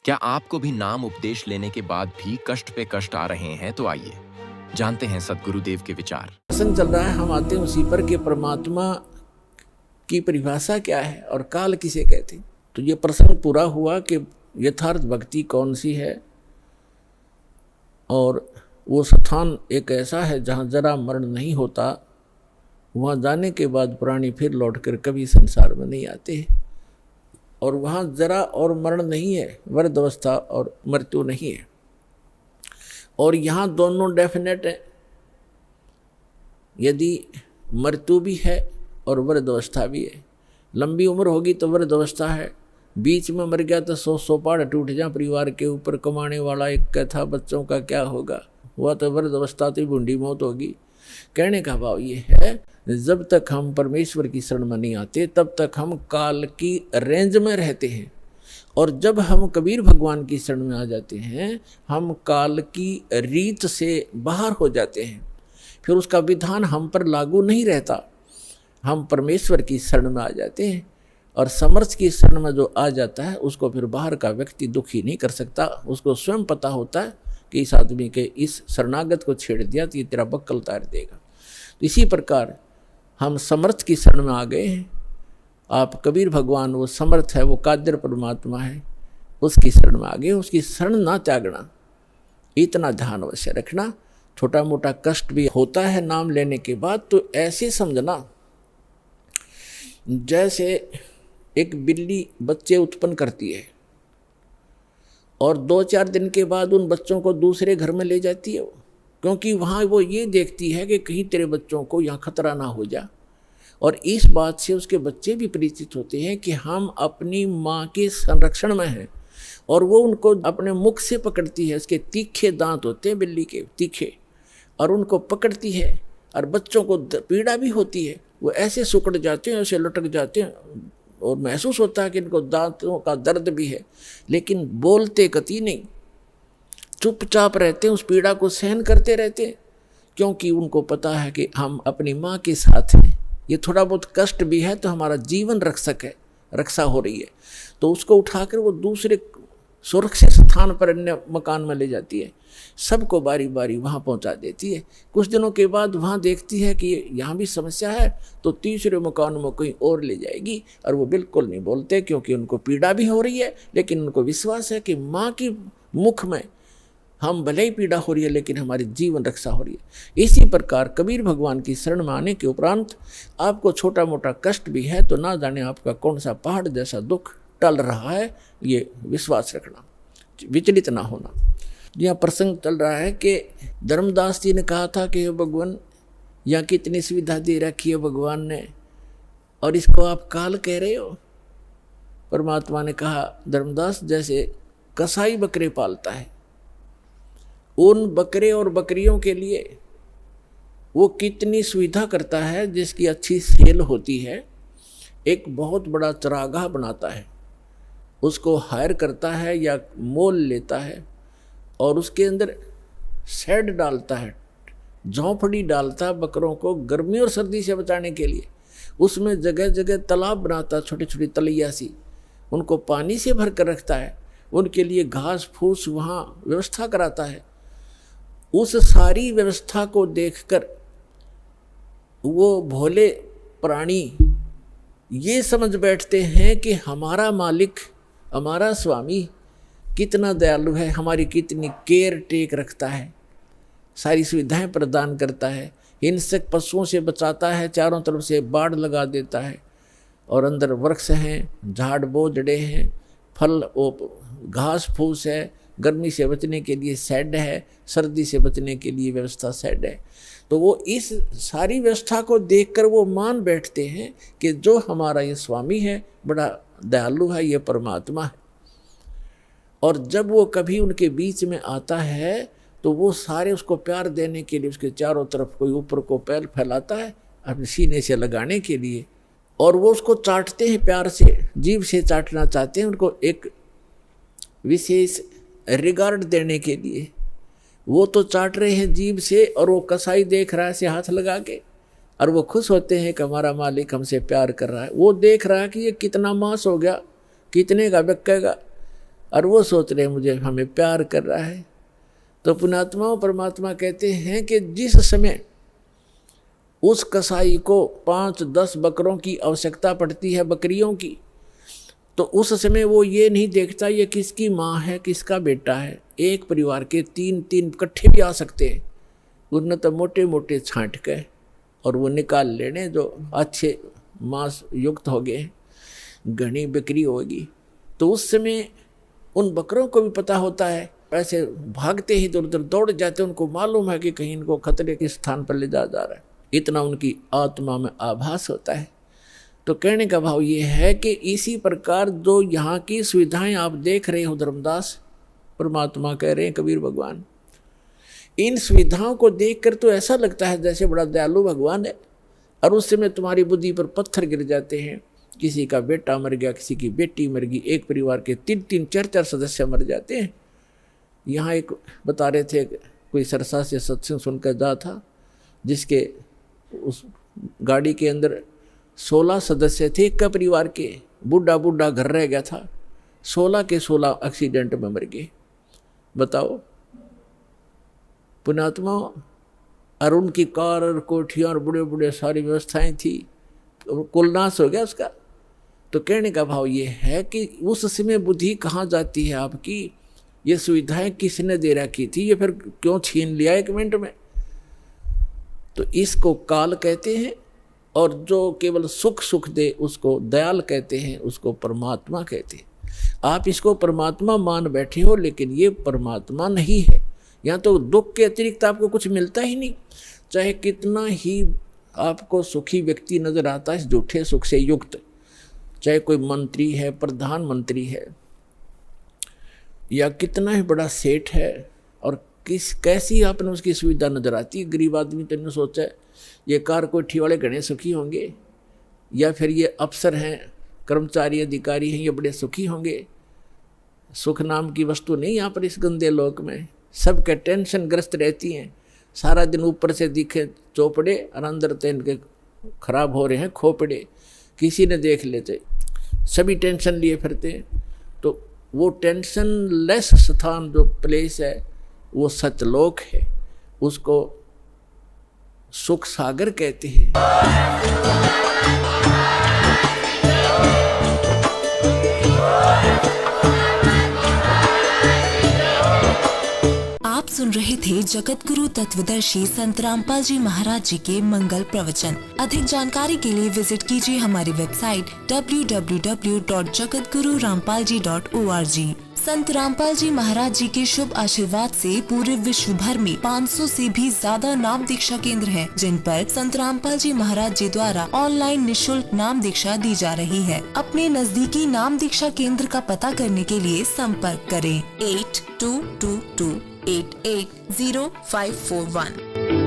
क्या आपको भी नाम उपदेश लेने के बाद भी कष्ट पे कष्ट आ रहे हैं? तो आइए जानते हैं सद्गुरुदेव के विचार। प्रसंग चल रहा है, हम आते हैं उसी पर कि परमात्मा की परिभाषा क्या है और काल किसे कहते हैं। तो ये प्रसंग पूरा हुआ कि यथार्थ भक्ति कौन सी है, और वो स्थान एक ऐसा है जहाँ जरा मरण नहीं होता। वहाँ जाने के बाद प्राणी फिर लौटकर कभी संसार में नहीं आते, और वहाँ जरा और मरण नहीं है, वृद्ध अवस्था और मृत्यु नहीं है। और यहाँ दोनों डेफिनेट है। यदि मृत्यु भी है और वृद्ध अवस्था भी है, लंबी उम्र होगी तो वृद्ध अवस्था है, बीच में मर गया तो 100 पहाड़ टूट जाए परिवार के ऊपर, कमाने वाला एक था, बच्चों का क्या होगा, हुआ तो वृद्ध अवस्था तो बूढ़ी मौत होगी। कहने का भाव ये है, जब तक हम परमेश्वर की शरण में नहीं आते तब तक हम काल की रेंज में रहते हैं, और जब हम कबीर भगवान की शरण में आ जाते हैं हम काल की रीत से बाहर हो जाते हैं। फिर उसका विधान हम पर लागू नहीं रहता, हम परमेश्वर की शरण में आ जाते हैं। और समर्थ की शरण में जो आ जाता है उसको फिर बाहर का व्यक्ति दुखी नहीं कर सकता। उसको स्वयं पता होता है कि इस आदमी के इस शरणागत को छेड़ दिया तो ये तेरा बक्कल उतार देगा। तो इसी प्रकार हम समर्थ की शरण में आ गए हैं। आप कबीर भगवान वो समर्थ है, वो कादर परमात्मा है, उसकी शरण में आ गए। उसकी शरण ना त्यागना, इतना ध्यान अवश्य रखना। छोटा मोटा कष्ट भी होता है नाम लेने के बाद, तो ऐसे समझना जैसे एक बिल्ली बच्चे उत्पन्न करती है और 2-4 दिन के बाद उन बच्चों को दूसरे घर में ले जाती है, क्योंकि वहाँ वो ये देखती है कि कहीं तेरे बच्चों को यहाँ खतरा ना हो जाए। और इस बात से उसके बच्चे भी परिचित होते हैं कि हम अपनी माँ के संरक्षण में हैं, और वो उनको अपने मुख से पकड़ती है। उसके तीखे दांत होते हैं बिल्ली के, तीखे, और उनको पकड़ती है। और बच्चों को पीड़ा भी होती है, वो ऐसे सुकड़ जाते हैं, ऐसे लटक जाते हैं, और महसूस होता है कि इनको दांतों का दर्द भी है, लेकिन बोलते कतई नहीं, चुपचाप रहते हैं, उस पीड़ा को सहन करते रहते हैं, क्योंकि उनको पता है कि हम अपनी माँ के साथ हैं। ये थोड़ा बहुत कष्ट भी है तो हमारा जीवन रक्षक है, रक्षा हो रही है। तो उसको उठाकर वो दूसरे सुरक्षित स्थान पर अन्य मकान में ले जाती है, सबको बारी बारी वहाँ पहुँचा देती है। कुछ दिनों के बाद वहाँ देखती है कि यहाँ भी समस्या है, तो तीसरे मकान में कहीं और ले जाएगी। और वो बिल्कुल नहीं बोलते, क्योंकि उनको पीड़ा भी हो रही है, लेकिन उनको विश्वास है कि माँ की मुख में हम भले ही पीड़ा हो रही है लेकिन हमारी जीवन रक्षा हो रही है। इसी प्रकार कबीर भगवान की शरण में आने के उपरांत आपको छोटा मोटा कष्ट भी है तो ना जाने आपका कौन सा पहाड़ जैसा दुख टल रहा है, ये विश्वास रखना, विचलित ना होना। यहाँ प्रसंग चल रहा है कि धर्मदास जी ने कहा था कि भगवान यहाँ कितनी सुविधा दे रखी है भगवान ने, और इसको आप काल कह रहे हो। परमात्मा ने कहा, धर्मदास जैसे कसाई बकरे पालता है, उन बकरे और बकरियों के लिए वो कितनी सुविधा करता है, जिसकी अच्छी सेल होती है। एक बहुत बड़ा चरागाह बनाता है, उसको हायर करता है या मोल लेता है, और उसके अंदर शेड डालता है, झोंपड़ी डालता है बकरों को गर्मी और सर्दी से बचाने के लिए। उसमें जगह जगह तालाब बनाता है, छोटी छोटी तलैया सी, उनको पानी से भर कर रखता है, उनके लिए घास फूस वहाँ व्यवस्था कराता है। उस सारी व्यवस्था को देखकर वो भोले प्राणी ये समझ बैठते हैं कि हमारा मालिक, हमारा स्वामी कितना दयालु है, हमारी कितनी केयर टेक रखता है, सारी सुविधाएं प्रदान करता है, हिंसक पशुओं से बचाता है, चारों तरफ से बाड़ लगा देता है, और अंदर वृक्ष हैं, झाड़ बोझड़े हैं, फल घास फूस है, गर्मी से बचने के लिए शेड है, सर्दी से बचने के लिए व्यवस्था शेड है। तो वो इस सारी व्यवस्था को देखकर वो मान बैठते हैं कि जो हमारा ये स्वामी है बड़ा दयालु है, ये परमात्मा है। और जब वो कभी उनके बीच में आता है तो वो सारे उसको प्यार देने के लिए उसके चारों तरफ कोई ऊपर को पैर फैलाता है अपने सीने से लगाने के लिए, और वो उसको चाटते हैं, प्यार से जीभ से चाटना चाहते हैं, उनको एक विशेष रिगार्ड देने के लिए। वो तो चाट रहे हैं जीभ से, और वो कसाई देख रहा है से हाथ लगा के, और वो खुश होते हैं कि हमारा मालिक हमसे प्यार कर रहा है। वो देख रहा है कि ये कितना मांस हो गया, कितने का बिकेगा, और वो सोच रहे हैं मुझे हमें प्यार कर रहा है। तो पुण्यात्माओं, परमात्मा कहते हैं कि जिस समय उस कसाई को 5-10 बकरों की आवश्यकता पड़ती है, बकरियों की, तो उस समय वो ये नहीं देखता ये किसकी माँ है किसका बेटा है। एक परिवार के 3-3 इकट्ठे भी आ सकते हैं, उनने तो मोटे मोटे छांट के और वो निकाल लेने जो अच्छे मांस युक्त हो गए, घनी बिक्री होगी। तो उस समय उन बकरों को भी पता होता है, ऐसे भागते ही इधर उधर दौड़ जाते, उनको मालूम है कि कहीं इनको खतरे के स्थान पर ले जा रहा है, इतना उनकी आत्मा में आभास होता है। तो कहने का भाव ये है कि इसी प्रकार जो यहाँ की सुविधाएं आप देख रहे हो धर्मदास, परमात्मा कह रहे हैं, कबीर भगवान, इन सुविधाओं को देखकर तो ऐसा लगता है जैसे बड़ा दयालु भगवान है, और उस समय तुम्हारी बुद्धि पर पत्थर गिर जाते हैं। किसी का बेटा मर गया, किसी की बेटी मर गई, एक परिवार के 3-3, 4-4 सदस्य मर जाते हैं। यहाँ एक बता रहे थे, कोई सरसा से सत्संग सुनकर जा था, जिसके उस गाड़ी के अंदर 16 सदस्य थे एक का परिवार के, बूढ़ा बूढ़ा घर रह गया था, 16 के 16 एक्सीडेंट में मर गए। बताओ पुण्यात्मा, और उनकी कार और कोठियाँ और बड़े बड़े सारी व्यवस्थाएं थी, कुल नाश हो गया उसका। तो कहने का भाव ये है कि उस समय बुद्धि कहाँ जाती है आपकी, ये सुविधाएं किसने दे रखी थी, ये फिर क्यों छीन लिया 1 मिनट में। तो इसको काल कहते हैं, और जो केवल सुख सुख दे उसको दयाल कहते हैं, उसको परमात्मा कहते हैं। आप इसको परमात्मा मान बैठे हो, लेकिन ये परमात्मा नहीं है। यहाँ तो दुख के अतिरिक्त आपको कुछ मिलता ही नहीं, चाहे कितना ही आपको सुखी व्यक्ति नजर आता है झूठे सुख से युक्त, चाहे कोई मंत्री है, प्रधानमंत्री है, या कितना ही बड़ा सेठ है, और कैसी आपने उसकी सुविधा नजर आती है। गरीब आदमी तो ने सोचा है ये कार कोठी वाले घने सुखी होंगे, या फिर ये अफसर हैं, कर्मचारी अधिकारी हैं, ये बड़े सुखी होंगे। सुख नाम की वस्तु नहीं यहाँ पर इस गंदे लोक में, सबके टेंशन ग्रस्त रहती हैं, सारा दिन ऊपर से दिखे चौपड़े और अंदर तो इनके खराब हो रहे हैं खोपड़े, किसी ने देख लेते, सभी टेंशन लिए फिरते हैं। तो वो टेंशन लेस स्थान जो प्लेस है वो सतलोक है, उसको सुख सागर कहते हैं। आप सुन रहे थे जगत गुरु तत्वदर्शी संत रामपाल जी महाराज जी के मंगल प्रवचन। अधिक जानकारी के लिए विजिट कीजिए हमारी वेबसाइट www.jagatgururampalji.org। संत रामपाल जी महाराज जी के शुभ आशीर्वाद से पूरे विश्व भर में 500 से भी ज्यादा नाम दीक्षा केंद्र हैं, जिन पर संत रामपाल जी महाराज जी द्वारा ऑनलाइन निशुल्क नाम दीक्षा दी जा रही है। अपने नजदीकी नाम दीक्षा केंद्र का पता करने के लिए संपर्क करें 8222880541।